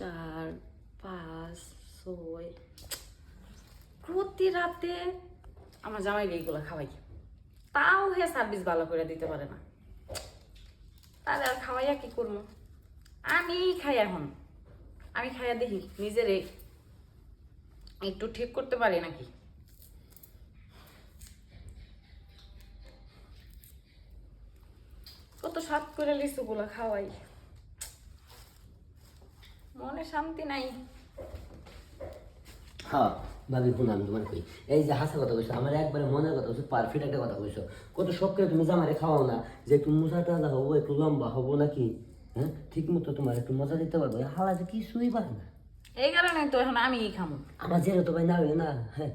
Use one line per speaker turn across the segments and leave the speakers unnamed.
4 5 6 প্রতি রাতে আমার জামাইকে এইগুলো খাওয়াই, তাও হে সার্ভিস ভালো করে দিতে পারে না। তাহলে আর খাওয়াইয়া কি করবো? আমি খাই এখন, আমি খাইয়া দেখি নিজেরে একটু ঠিক করতে পারি নাকি। কত স্বাদ করে লিচুগুলো খাওয়াই, মনে শান্তি নাই।
হ্যাঁ ভাবি শুন, আমি তোমার কই, এই যে হাসা কথা কইছো, আমার একবারে মনের কথা কইছো, পারফেক্ট একটা কথা কইছো। কত শখ করে তুমি জামারে খাওয়াও না, যে একটু মোটা টাজা হবো, একটু লম্বা হবো নাকি, হ্যাঁ ঠিক মতো তোমার একটু মজা দিতে পারবো। হালা যে কিছুই পারে না,
এই কারণে তো এখন আমি খামো।
আমার জেনে তো ভাই না হইলে না, হ্যাঁ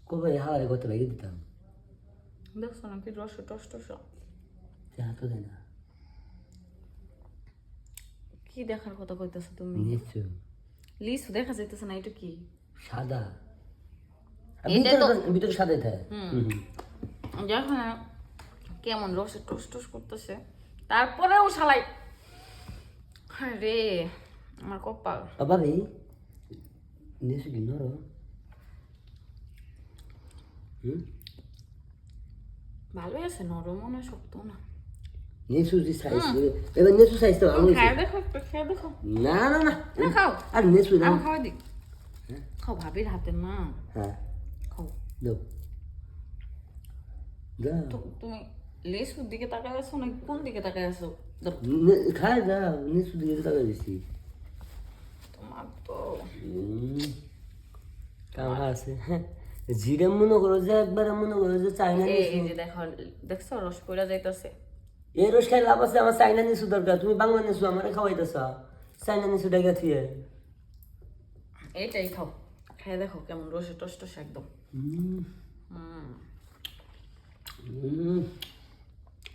কবে হালারে করতে ভাই দিতাম।
দেখছো না কি রস টস টস,
সে হাতও দেয় না।
কি দেখার কথা কইতেছো তুমি?
নিশ্চয়
লিচু দেখা যাইতেছে না, এটা কি?
সাদা,
এটা তো
ভিতরে সাদাই থাকে।
যখন কেমন রসে টস টস করতেছে, তারপরেও শালাই, হ্যাঁ রে আমার কপাল।
ভাবি নিশ্চয় কি নরম?
ভালোই আছে, নরম না শক্ত না।
নেসু যে সাইজ, এবার নেসু সাইজ তো ভালো
খায় দেখো, একটু খেয়ে দেখো।
না না না
না খাও,
আর নেসু না,
আমি খাওয়াই দিই। খাও, ভাবির হাতে না,
হ্যাঁ
খাও।
দাও দাও,
তো তুমি লেসুর দিকে তাকায় আছো না কোন দিকে তাকায় আছো?
খাই দাও, নেসু দিয়ে টাকা দিছি।
তোমার তো
কামড়া আছে, হ্যাঁ জিরে মনে করো যে একবারে মনে করো যে চাইনা
এই
নেসু।
যে দেখো, দেখছো রস পড়া যাইতেছে।
এই রস খাই লাভ আছে? আমার চাইনা নেসু দরকার, তুমি বাংলা নেসু আমারে খাওয়াইতেছ, চাইনা নেসু ডাইগা থিয়ে।
এইটাই খাও, খেয়ে দেখো কেমন রসে টস টস একদম।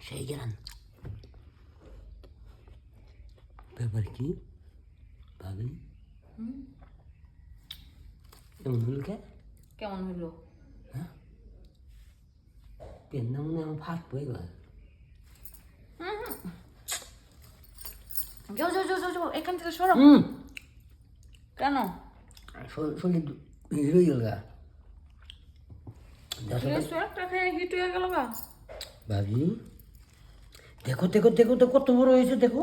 সেই গেলাম। ব্যাপার কি ভাবি, এমন হল কে?
কেমন হইলো?
পেন না মনে আমার ফাট পড়ে গেল।
যাও যাও যাও যাও যাও, এখান থেকে সরো। কেন?
শরীর হিরো হয়ে গেল গা।
লেসু একটা খেয়ে হিট হয়ে গেল গা।
ভাবি দেখো দেখো দেখো তো কত বড় হয়েছে, দেখো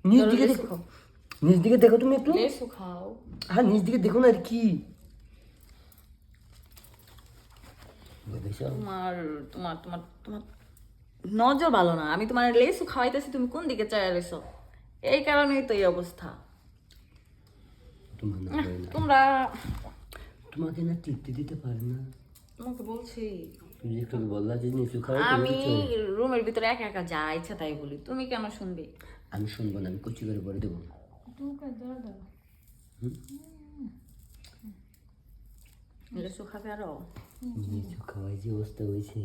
নিচ দিকে
লেসু
দেখো,
খাও,
নিচ দিকে দেখো তুমি একটু,
লেসু খাও।
হ্যাঁ নিচ দিকে দেখো না, আর কি
তোমার তোমার তোমার তোমার নজর ভালো না। আমি তোমার লেসু খাওয়াইতেছি, তুমি কোন দিকে চাই রয়েছো? এই কারণেই তো এই অবস্থা।
তোমার না হয় না,
তোমরা,
তোমাকে না তৃপ্তি দিতে পারে না।
তোমাকে বলছি,
তুমি যে একটু বললা যে নিচু খাও,
আমি রুমের ভিতরে একা একা যা ইচ্ছা তাই বলি, তুমি কেন শুনবে?
আমি শুনবো না, আমি কচি করে পরে দেবো।
লেসু খাবে আরো?
নিচু খাওয়াই যে অবস্থা হয়েছে।